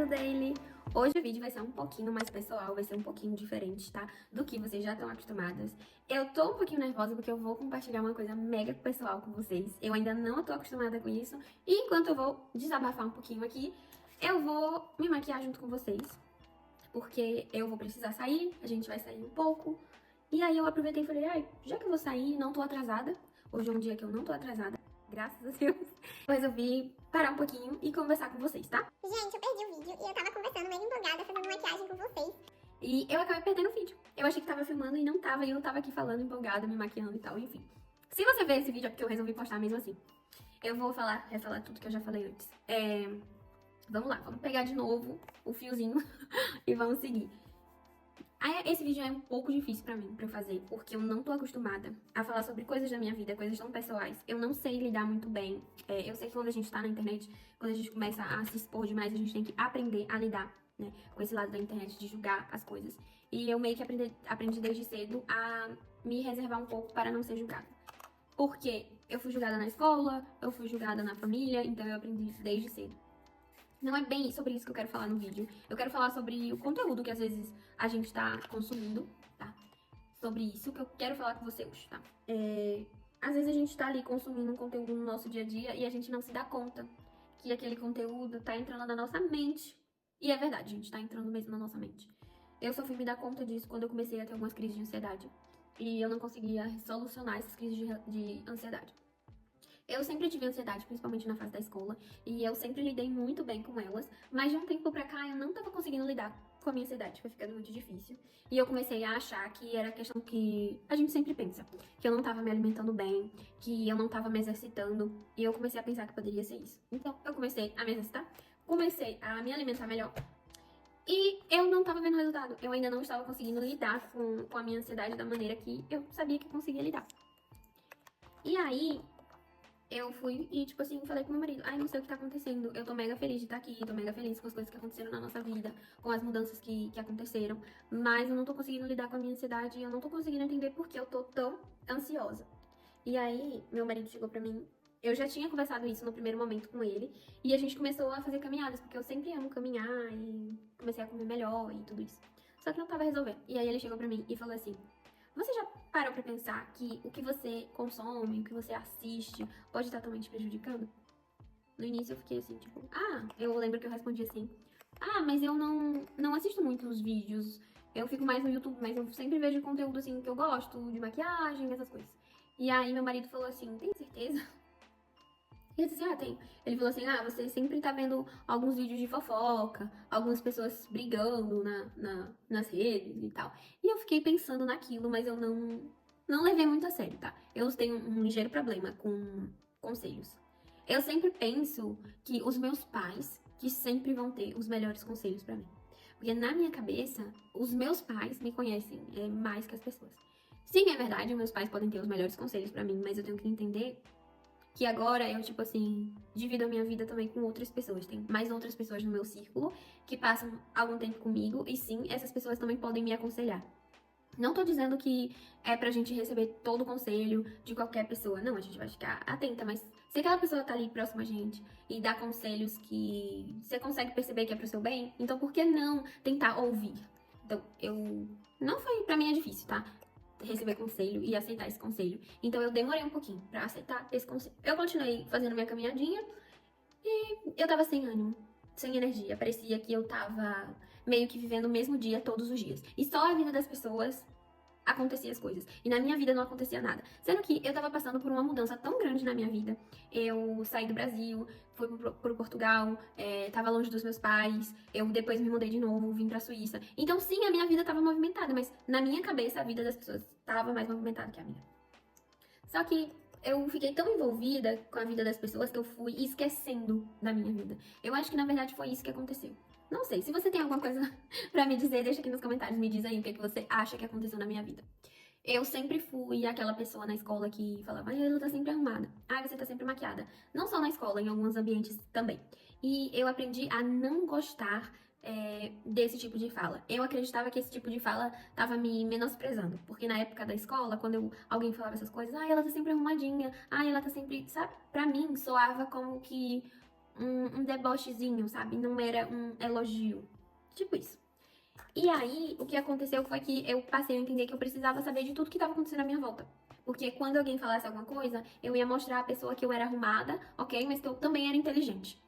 do Daily! Hoje o vídeo vai ser um pouquinho mais pessoal, vai ser um pouquinho diferente, tá? Do que vocês já estão acostumadas. Eu tô um pouquinho nervosa porque eu vou compartilhar uma coisa mega pessoal com vocês. Eu ainda não tô acostumada com isso. E enquanto eu vou desabafar um pouquinho aqui, eu vou me maquiar junto com vocês. Porque eu vou precisar sair, a gente vai sair um pouco. E aí eu aproveitei e falei, ai, já que eu vou sair, não tô atrasada. Hoje é um dia que eu não tô atrasada, graças a Deus. Eu resolvi parar um pouquinho e conversar com vocês, tá? Gente, eu perdi o vídeo e eu tava conversando mega empolgada, fazendo maquiagem com vocês. E eu acabei perdendo o vídeo. Eu achei que tava filmando e não tava, e eu tava aqui falando empolgada, me maquiando e tal, enfim. Se você ver esse vídeo é porque eu resolvi postar mesmo assim. Eu vou refalar tudo que eu já falei antes. Vamos lá, vamos pegar de novo o fiozinho e vamos seguir. Esse vídeo é um pouco difícil pra mim, pra eu fazer, porque eu não tô acostumada a falar sobre coisas da minha vida, coisas tão pessoais. Eu não sei lidar muito bem. Eu sei que quando a gente tá na internet, quando a gente começa a se expor demais, a gente tem que aprender a lidar, né, com esse lado da internet, de julgar as coisas. E eu meio que aprendi desde cedo a me reservar um pouco para não ser julgada. Porque eu fui julgada na escola, eu fui julgada na família, então eu aprendi isso desde cedo. Não é bem sobre isso que eu quero falar no vídeo. Eu quero falar sobre o conteúdo que às vezes a gente tá consumindo, tá? Sobre isso que eu quero falar com você hoje, tá? Às vezes a gente tá ali consumindo um conteúdo no nosso dia a dia e a gente não se dá conta que aquele conteúdo tá entrando na nossa mente. E é verdade, gente, tá entrando mesmo na nossa mente. Eu só fui me dar conta disso quando eu comecei a ter algumas crises de ansiedade. E eu não conseguia solucionar essas crises de ansiedade. Eu sempre tive ansiedade, principalmente na fase da escola, e eu sempre lidei muito bem com elas, mas de um tempo pra cá eu não tava conseguindo lidar com a minha ansiedade, foi ficando muito difícil. E eu comecei a achar que era questão que a gente sempre pensa, que eu não tava me alimentando bem, que eu não tava me exercitando, e eu comecei a pensar que poderia ser isso. Então, eu comecei a me exercitar, comecei a me alimentar melhor, e eu não tava vendo resultado. Eu ainda não estava conseguindo lidar com a minha ansiedade da maneira que eu sabia que eu conseguia lidar. E aí, eu fui e, tipo assim, falei pro meu marido, ai, não sei o que tá acontecendo, eu tô mega feliz de estar aqui, tô mega feliz com as coisas que aconteceram na nossa vida, com as mudanças que aconteceram, mas eu não tô conseguindo lidar com a minha ansiedade e eu não tô conseguindo entender por que eu tô tão ansiosa. E aí, meu marido chegou pra mim, eu já tinha conversado isso no primeiro momento com ele, e a gente começou a fazer caminhadas, porque eu sempre amo caminhar e comecei a comer melhor e tudo isso. Só que não tava resolvendo. E aí ele chegou pra mim e falou assim, você já parou pra pensar que o que você consome, o que você assiste, pode estar também te prejudicando? No início eu fiquei assim, tipo, eu lembro que eu respondi assim, mas eu não assisto muitos vídeos, eu fico mais no YouTube, mas eu sempre vejo conteúdo assim que eu gosto, de maquiagem, essas coisas. E aí meu marido falou assim, tem certeza? E eu disse assim, tenho. Ele falou assim, você sempre tá vendo alguns vídeos de fofoca, algumas pessoas brigando nas redes e tal. E eu fiquei pensando naquilo, mas eu não levei muito a sério, tá? Eu tenho um ligeiro problema com conselhos. Eu sempre penso que os meus pais, que sempre vão ter os melhores conselhos pra mim. Porque na minha cabeça, os meus pais me conhecem mais que as pessoas. Sim, é verdade, meus pais podem ter os melhores conselhos pra mim, mas eu tenho que entender que agora eu, tipo assim, divido a minha vida também com outras pessoas. Tem mais outras pessoas no meu círculo que passam algum tempo comigo e sim, essas pessoas também podem me aconselhar. Não tô dizendo que é pra gente receber todo o conselho de qualquer pessoa. Não, a gente vai ficar atenta, mas se aquela pessoa tá ali próxima a gente e dá conselhos que você consegue perceber que é pro seu bem, então por que não tentar ouvir? Então, não foi, pra mim é difícil, tá? Receber conselho e aceitar esse conselho. Então eu demorei um pouquinho pra aceitar esse conselho. Eu continuei fazendo minha caminhadinha e eu tava sem ânimo, sem energia. Parecia que eu tava meio que vivendo o mesmo dia todos os dias. E só a vida das pessoas acontecia as coisas. E na minha vida não acontecia nada. Sendo que eu tava passando por uma mudança tão grande na minha vida. Eu saí do Brasil, fui pro Portugal, tava longe dos meus pais. Eu depois me mudei de novo, vim pra Suíça. Então sim, a minha vida tava movimentada, mas na minha cabeça a vida das pessoas tava mais movimentada que a minha. Só que eu fiquei tão envolvida com a vida das pessoas que eu fui esquecendo da minha vida. Eu acho que na verdade foi isso que aconteceu. Não sei, se você tem alguma coisa pra me dizer, deixa aqui nos comentários, me diz aí o que você acha que aconteceu na minha vida. Eu sempre fui aquela pessoa na escola que falava, ela tá sempre arrumada, você tá sempre maquiada. Não só na escola, em alguns ambientes também. E eu aprendi a não gostar desse tipo de fala. Eu acreditava que esse tipo de fala tava me menosprezando, porque na época da escola, quando alguém falava essas coisas, ela tá sempre arrumadinha, ela tá sempre, sabe? Pra mim, soava como que um debochezinho, sabe? Não era um elogio. Tipo isso. E aí, o que aconteceu foi que eu passei a entender que eu precisava saber de tudo que estava acontecendo à minha volta. Porque quando alguém falasse alguma coisa, eu ia mostrar à pessoa que eu era arrumada, ok? Mas que eu também era inteligente.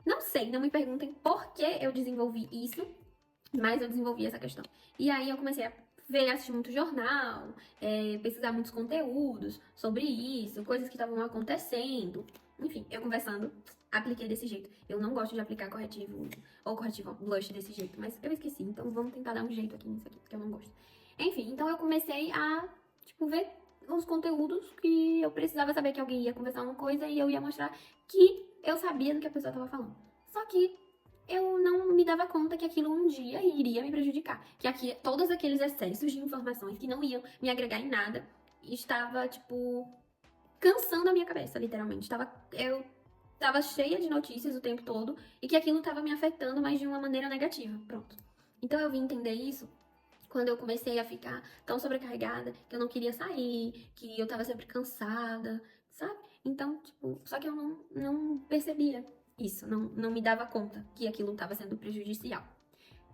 Não sei, não me perguntem por que eu desenvolvi isso, mas eu desenvolvi essa questão. E aí eu comecei a ver, assistir muito jornal, pesquisar muitos conteúdos sobre isso, coisas que estavam acontecendo. Enfim, eu conversando, apliquei desse jeito. Eu não gosto de aplicar corretivo ou corretivo blush desse jeito, mas eu esqueci. Então vamos tentar dar um jeito aqui nisso aqui, porque eu não gosto. Enfim, então eu comecei a, tipo, ver os conteúdos que eu precisava saber que alguém ia conversar uma coisa e eu ia mostrar que eu sabia do que a pessoa estava falando. Só que eu não me dava conta que aquilo um dia iria me prejudicar. Que aqui, todos aqueles excessos de informações que não iam me agregar em nada, estava, tipo, cansando a minha cabeça, literalmente. Eu tava cheia de notícias o tempo todo e que aquilo tava me afetando, mas de uma maneira negativa. Pronto. Então eu vim entender isso quando eu comecei a ficar tão sobrecarregada que eu não queria sair, que eu tava sempre cansada, sabe? Então, tipo, só que eu não percebia isso, não me dava conta que aquilo estava sendo prejudicial.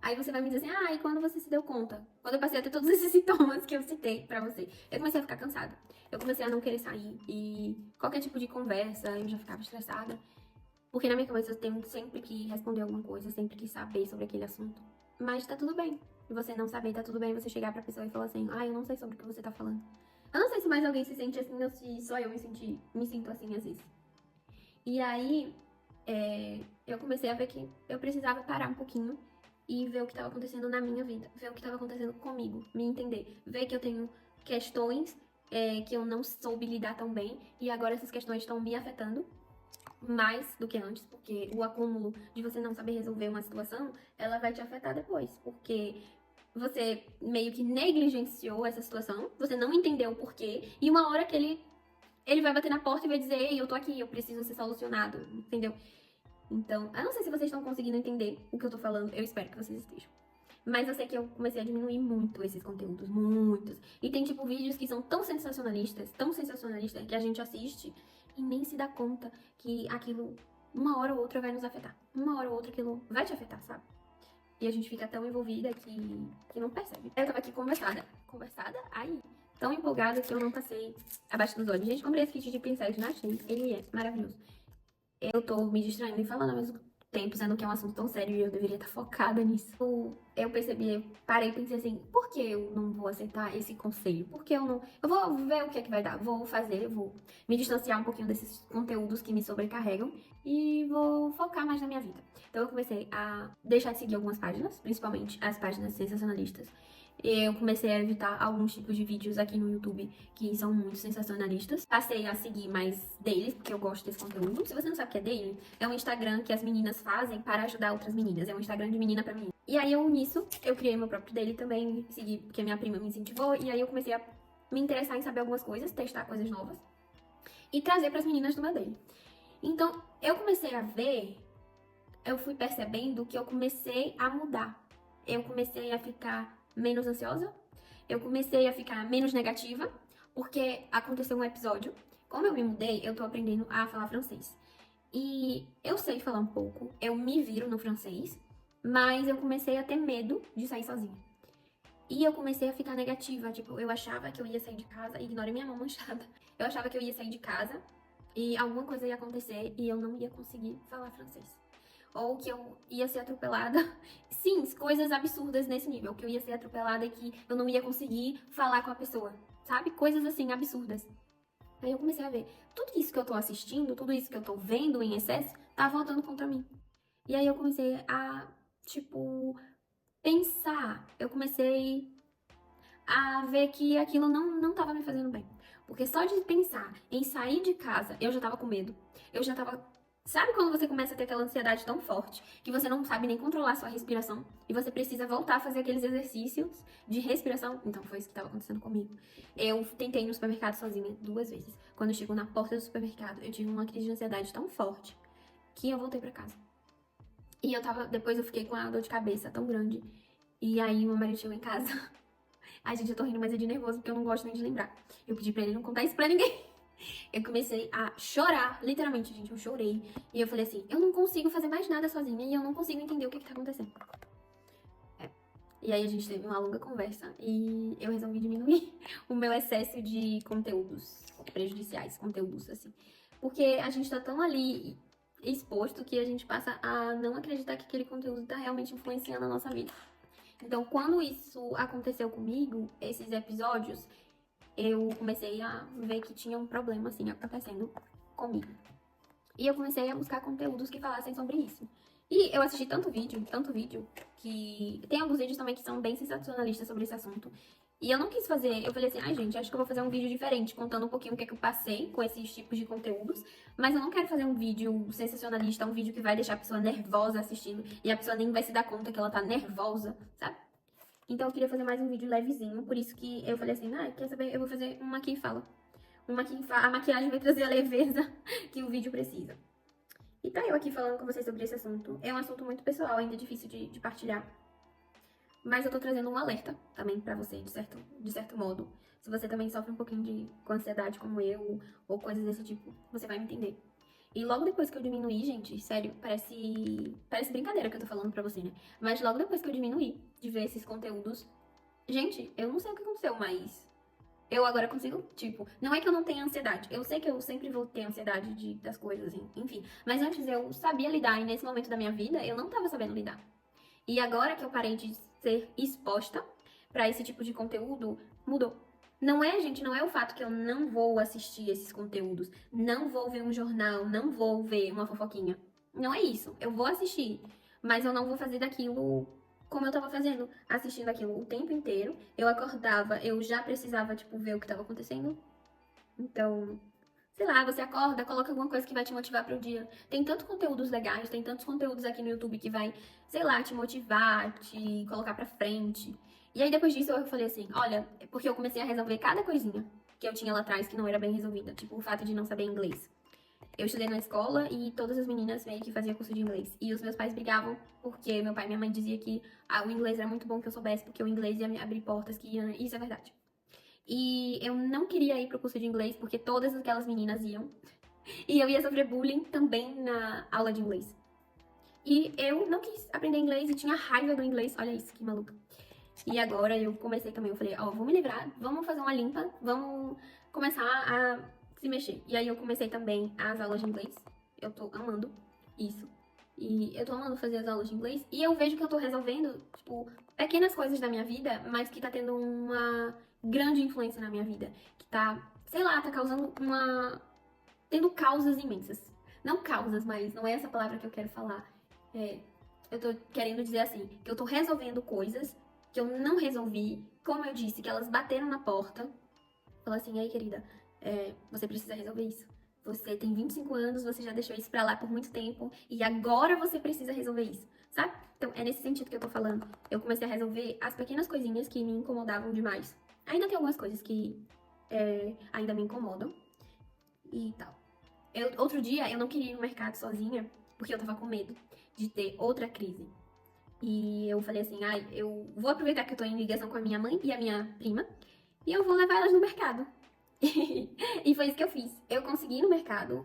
Aí você vai me dizer assim, e quando você se deu conta? Quando eu passei a ter todos esses sintomas que eu citei pra você, eu comecei a ficar cansada. Eu comecei a não querer sair e qualquer tipo de conversa eu já ficava estressada. Porque na minha cabeça eu tenho sempre que responder alguma coisa, sempre que saber sobre aquele assunto. Mas tá tudo bem. E você não saber, tá tudo bem você chegar pra pessoa e falar assim, eu não sei sobre o que você tá falando. Eu não sei se mais alguém se sente assim ou se só eu me sinto assim às vezes. E aí, eu comecei a ver que eu precisava parar um pouquinho e ver o que estava acontecendo na minha vida, ver o que estava acontecendo comigo, me entender, ver que eu tenho questões que eu não soube lidar tão bem e agora essas questões estão me afetando mais do que antes, porque o acúmulo de você não saber resolver uma situação, ela vai te afetar depois, porque você meio que negligenciou essa situação, você não entendeu o porquê, e uma hora que ele vai bater na porta e vai dizer, ei, eu tô aqui, eu preciso ser solucionado, entendeu? Então, eu não sei se vocês estão conseguindo entender o que eu tô falando, eu espero que vocês estejam. Mas eu sei que eu comecei a diminuir muito esses conteúdos, muitos. E tem, tipo, vídeos que são tão sensacionalistas, que a gente assiste e nem se dá conta que aquilo, uma hora ou outra, vai nos afetar. Uma hora ou outra aquilo vai te afetar, sabe? E a gente fica tão envolvida que não percebe. Eu tava aqui conversada, aí, tão empolgada que eu não passei abaixo dos olhos. Gente, comprei esse kit de pincéis na Shein, ele é maravilhoso. Eu tô me distraindo e falando ao mesmo tempo, sendo que é um assunto tão sério e eu deveria estar focada nisso. Eu percebi, parei e pensei assim, por que eu não vou aceitar esse conselho? Por que eu não... Eu vou ver o que é que vai dar, vou fazer, vou me distanciar um pouquinho desses conteúdos que me sobrecarregam e vou focar mais na minha vida. Então eu comecei a deixar de seguir algumas páginas, principalmente as páginas sensacionalistas. Eu comecei a evitar alguns tipos de vídeos aqui no YouTube que são muito sensacionalistas. Passei a seguir mais deles, porque eu gosto desse conteúdo. Se você não sabe o que é dele, é um Instagram que as meninas fazem para ajudar outras meninas. É um Instagram de menina pra menina. E aí nisso, eu criei meu próprio dele também, segui, porque minha prima me incentivou. E aí eu comecei a me interessar em saber algumas coisas, testar coisas novas e trazer pras meninas do meu dele. Então, eu comecei a ver, eu fui percebendo que eu comecei a mudar. Eu comecei a ficar menos ansiosa, eu comecei a ficar menos negativa, porque aconteceu um episódio. Como eu me mudei, eu tô aprendendo a falar francês. E eu sei falar um pouco, eu me viro no francês, mas eu comecei a ter medo de sair sozinha. E eu comecei a ficar negativa, tipo, eu achava que eu ia sair de casa, ignore minha mão manchada. Eu achava que eu ia sair de casa e alguma coisa ia acontecer e eu não ia conseguir falar francês. Ou que eu ia ser atropelada. Sim, coisas absurdas nesse nível. Que eu ia ser atropelada e que eu não ia conseguir falar com a pessoa. Sabe? Coisas assim, absurdas. Aí eu comecei a ver. Tudo isso que eu tô assistindo, tudo isso que eu tô vendo em excesso, tá voltando contra mim. E aí eu comecei a, tipo, pensar. Eu comecei a ver que aquilo não tava me fazendo bem. Porque só de pensar em sair de casa, eu já tava com medo. Eu já tava... Sabe quando você começa a ter aquela ansiedade tão forte que você não sabe nem controlar sua respiração e você precisa voltar a fazer aqueles exercícios de respiração? Então foi isso que estava acontecendo comigo. Eu tentei ir no supermercado sozinha 2 vezes. Quando eu chego na porta do supermercado, eu tive uma crise de ansiedade tão forte que eu voltei pra casa. E depois eu fiquei com uma dor de cabeça tão grande. E aí meu marido chegou em casa. Ai, gente, eu tô rindo, mas é de nervoso porque eu não gosto nem de lembrar. Eu pedi pra ele não contar isso pra ninguém. Eu comecei a chorar, literalmente, gente, eu chorei. E eu falei assim, eu não consigo fazer mais nada sozinha e eu não consigo entender o que tá acontecendo. E aí a gente teve uma longa conversa e eu resolvi diminuir o meu excesso de conteúdos prejudiciais, conteúdos assim. Porque a gente tá tão ali exposto que a gente passa a não acreditar que aquele conteúdo tá realmente influenciando a nossa vida. Então, quando isso aconteceu comigo, esses episódios, eu comecei a ver que tinha um problema assim acontecendo comigo. E eu comecei a buscar conteúdos que falassem sobre isso. E eu assisti tanto vídeo, que tem alguns vídeos também que são bem sensacionalistas sobre esse assunto. E eu não quis fazer, eu falei assim, ai gente, acho que eu vou fazer um vídeo diferente, contando um pouquinho o que é que eu passei com esses tipos de conteúdos. Mas eu não quero fazer um vídeo sensacionalista, um vídeo que vai deixar a pessoa nervosa assistindo e a pessoa nem vai se dar conta que ela tá nervosa, sabe? Então eu queria fazer mais um vídeo levezinho, por isso que eu falei assim, quer saber, eu vou fazer uma aqui e fala. Uma que a maquiagem vai trazer a leveza que o vídeo precisa. E tá eu aqui falando com vocês sobre esse assunto. É um assunto muito pessoal, ainda difícil de partilhar. Mas eu tô trazendo um alerta também pra você, de certo modo. Se você também sofre um pouquinho com ansiedade como eu, ou coisas desse tipo, você vai me entender. E logo depois que eu diminuí, gente, sério, parece brincadeira que eu tô falando pra você, né? Mas logo depois que eu diminuí de ver esses conteúdos, gente, eu não sei o que aconteceu, mas eu agora consigo, tipo, não é que eu não tenha ansiedade. Eu sei que eu sempre vou ter ansiedade das coisas, enfim. Mas antes eu sabia lidar e nesse momento da minha vida eu não tava sabendo lidar. E agora que eu parei de ser exposta pra esse tipo de conteúdo, mudou. Não é, gente, não é o fato que eu não vou assistir esses conteúdos, não vou ver um jornal, não vou ver uma fofoquinha. Não é isso. Eu vou assistir, mas eu não vou fazer daquilo como eu tava fazendo, assistindo aquilo o tempo inteiro. Eu acordava, eu já precisava, tipo, ver o que tava acontecendo. Então, sei lá, você acorda, coloca alguma coisa que vai te motivar pro dia. Tem tantos conteúdos legais, tem tantos conteúdos aqui no YouTube que vai, sei lá, te motivar, te colocar pra frente. E aí depois disso eu falei assim, olha, porque eu comecei a resolver cada coisinha que eu tinha lá atrás que não era bem resolvida, tipo o fato de não saber inglês. Eu estudei na escola e todas as meninas meio que faziam curso de inglês. E os meus pais brigavam porque meu pai e minha mãe diziam que o inglês era muito bom que eu soubesse, porque o inglês ia me abrir portas que iam... Isso é verdade. E eu não queria ir pro curso de inglês porque todas aquelas meninas iam. E eu ia sofrer bullying também na aula de inglês. E eu não quis aprender inglês e tinha raiva do inglês. Olha isso, que maluca. E agora eu comecei também, eu falei, vou me livrar, vamos fazer uma limpa, vamos começar a se mexer. E aí eu comecei também as aulas de inglês. Eu tô amando isso. E eu tô amando fazer as aulas de inglês. E eu vejo que eu tô resolvendo, tipo, pequenas coisas da minha vida, mas que tá tendo uma grande influência na minha vida. Que tá, sei lá, tá causando tendo causas imensas. Não causas, mas não é essa palavra que eu quero falar. Eu tô querendo dizer assim, que eu tô resolvendo coisas que eu não resolvi. Como eu disse, que elas bateram na porta. Falou assim, aí querida, você precisa resolver isso. Você tem 25 anos, você já deixou isso pra lá por muito tempo e agora você precisa resolver isso, sabe? Então é nesse sentido que eu tô falando. Eu comecei a resolver as pequenas coisinhas que me incomodavam demais. Ainda tem algumas coisas que ainda me incomodam e tal. Outro dia eu não queria ir no mercado sozinha porque eu tava com medo de ter outra crise. E eu falei assim, eu vou aproveitar que eu tô em ligação com a minha mãe e a minha prima e eu vou levar elas no mercado. E foi isso que eu fiz. Eu consegui ir no mercado,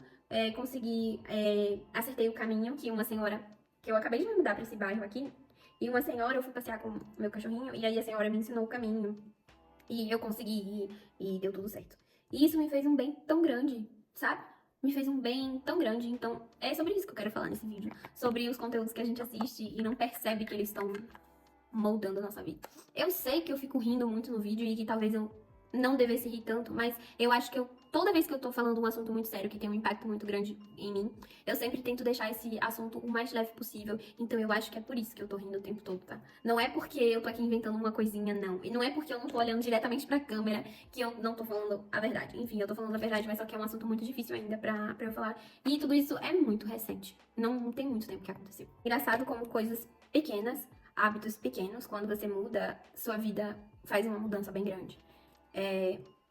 acertei o caminho que uma senhora, que eu acabei de me mudar pra esse bairro aqui, e uma senhora, eu fui passear com o meu cachorrinho, e aí a senhora me ensinou o caminho, e eu consegui ir, e deu tudo certo. E isso me fez um bem tão grande, sabe? Me fez um bem tão grande, então é sobre isso que eu quero falar nesse vídeo. Sobre os conteúdos que a gente assiste e não percebe que eles estão moldando a nossa vida. Eu sei que eu fico rindo muito no vídeo e que talvez eu não devesse rir tanto, mas eu acho que toda vez que eu tô falando um assunto muito sério, que tem um impacto muito grande em mim, eu sempre tento deixar esse assunto o mais leve possível, então eu acho que é por isso que eu tô rindo o tempo todo, tá? Não é porque eu tô aqui inventando uma coisinha, não. E não é porque eu não tô olhando diretamente pra câmera que eu não tô falando a verdade. Enfim, eu tô falando a verdade, mas só que é um assunto muito difícil ainda pra eu falar. E tudo isso é muito recente. Não tem muito tempo que aconteceu. Engraçado como coisas pequenas, hábitos pequenos, quando você muda, sua vida faz uma mudança bem grande.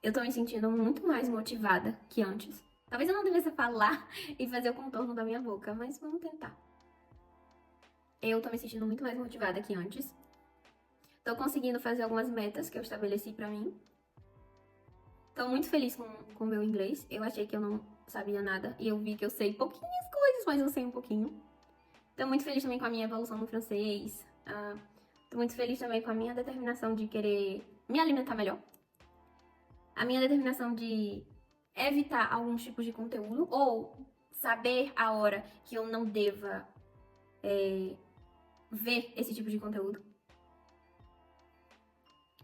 Eu tô me sentindo muito mais motivada que antes. Talvez eu não devesse falar e fazer o contorno da minha boca, mas vamos tentar. Eu tô me sentindo muito mais motivada que antes. Tô conseguindo fazer algumas metas que eu estabeleci pra mim. Tô muito feliz com o meu inglês. Eu achei que eu não sabia nada e eu vi que eu sei pouquinhas coisas, mas eu sei um pouquinho. Tô muito feliz também com a minha evolução no francês. Tô muito feliz também com a minha determinação de querer me alimentar melhor. A minha determinação de evitar alguns tipos de conteúdo ou saber a hora que eu não deva ver esse tipo de conteúdo.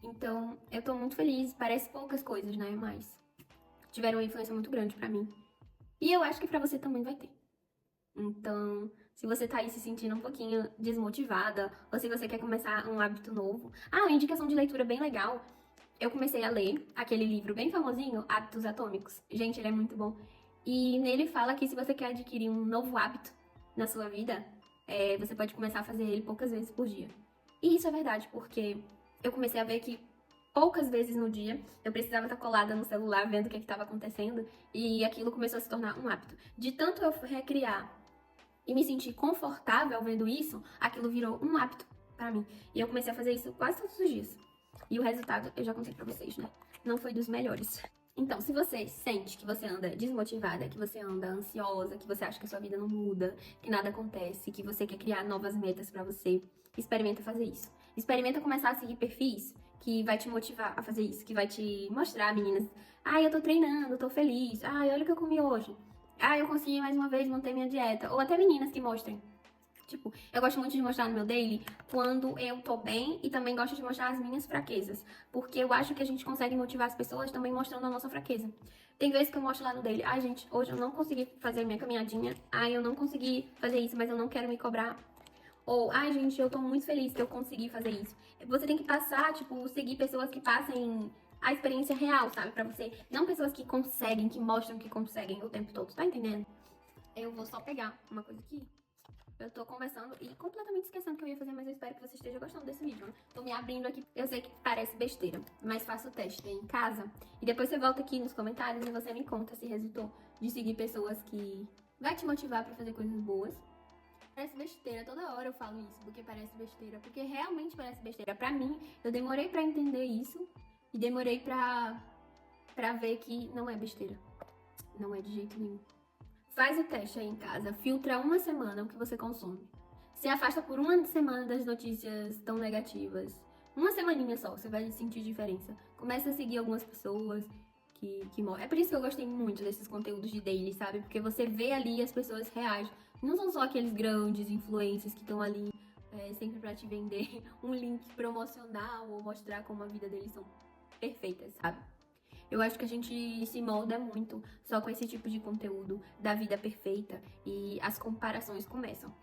Então, eu tô muito feliz. Parece poucas coisas, né? Mas tiveram uma influência muito grande pra mim. E eu acho que pra você também vai ter. Então, se você tá aí se sentindo um pouquinho desmotivada, ou se você quer começar um hábito novo. Uma indicação de leitura bem legal. Eu comecei a ler aquele livro bem famosinho, Hábitos Atômicos. Gente, ele é muito bom. E nele fala que se você quer adquirir um novo hábito na sua vida, você pode começar a fazer ele poucas vezes por dia. E isso é verdade, porque eu comecei a ver que poucas vezes no dia eu precisava estar colada no celular vendo o que estava acontecendo e aquilo começou a se tornar um hábito. De tanto eu recriar e me sentir confortável vendo isso, aquilo virou um hábito pra mim. E eu comecei a fazer isso quase todos os dias. E o resultado eu já contei pra vocês, né? Não foi dos melhores. Então, se você sente que você anda desmotivada, que você anda ansiosa, que você acha que a sua vida não muda, que nada acontece, que você quer criar novas metas pra você, experimenta fazer isso. Experimenta começar a seguir perfis que vai te motivar a fazer isso, que vai te mostrar, meninas, eu tô treinando, tô feliz, olha o que eu comi hoje. Eu consegui mais uma vez manter minha dieta. Ou até meninas que mostrem. Tipo, eu gosto muito de mostrar no meu daily quando eu tô bem e também gosto de mostrar as minhas fraquezas. Porque eu acho que a gente consegue motivar as pessoas também mostrando a nossa fraqueza. Tem vezes que eu mostro lá no daily, gente, hoje eu não consegui fazer minha caminhadinha. Eu não consegui fazer isso, mas eu não quero me cobrar. Ou, gente, eu tô muito feliz que eu consegui fazer isso. Você tem que passar, tipo, seguir pessoas que passem a experiência real, sabe? Pra você. Não pessoas que conseguem, que mostram que conseguem o tempo todo, tá entendendo? Eu vou só pegar uma coisa aqui. Eu tô conversando e completamente esquecendo o que eu ia fazer, mas eu espero que você esteja gostando desse vídeo, né? Tô me abrindo aqui. Eu sei que parece besteira, mas faça o teste aí em casa. E depois você volta aqui nos comentários e você me conta se resultou de seguir pessoas que vai te motivar pra fazer coisas boas. Parece besteira, toda hora eu falo isso, porque parece besteira, porque realmente parece besteira. Pra mim, eu demorei pra entender isso e demorei pra ver que não é besteira. Não é de jeito nenhum. Faz o teste aí em casa, filtra uma semana o que você consome. Se afasta por uma semana das notícias tão negativas. Uma semaninha só, você vai sentir diferença. Começa a seguir algumas pessoas que morrem. É por isso que eu gostei muito desses conteúdos de daily, sabe? Porque você vê ali as pessoas reais. Não são só aqueles grandes influencers que estão ali sempre pra te vender um link promocional ou mostrar como a vida deles são perfeitas, sabe? Eu acho que a gente se molda muito só com esse tipo de conteúdo da vida perfeita e as comparações começam.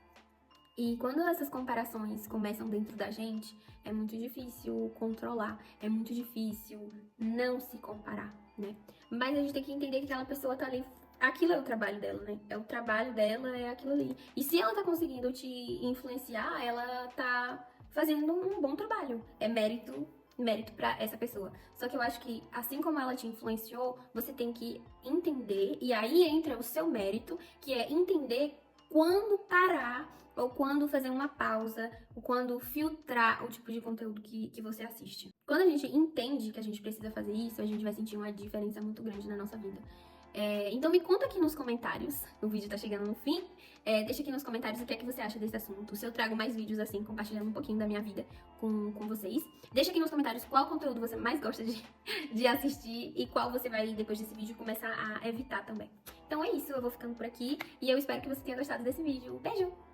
E quando essas comparações começam dentro da gente, é muito difícil controlar, é muito difícil não se comparar, né? Mas a gente tem que entender que aquela pessoa tá ali, aquilo é o trabalho dela, né? É o trabalho dela, é aquilo ali. E se ela tá conseguindo te influenciar, ela tá fazendo um bom trabalho. É mérito pra essa pessoa. Só que eu acho que, assim como ela te influenciou, você tem que entender, e aí entra o seu mérito, que é entender quando parar, ou quando fazer uma pausa, ou quando filtrar o tipo de conteúdo que você assiste. Quando a gente entende que a gente precisa fazer isso, a gente vai sentir uma diferença muito grande na nossa vida. Então me conta aqui nos comentários, o vídeo tá chegando no fim, deixa aqui nos comentários o que é que você acha desse assunto, se eu trago mais vídeos assim, compartilhando um pouquinho da minha vida com vocês. Deixa aqui nos comentários qual conteúdo você mais gosta de assistir e qual você vai, depois desse vídeo, começar a evitar também. Então é isso, eu vou ficando por aqui e eu espero que você tenha gostado desse vídeo. Beijo!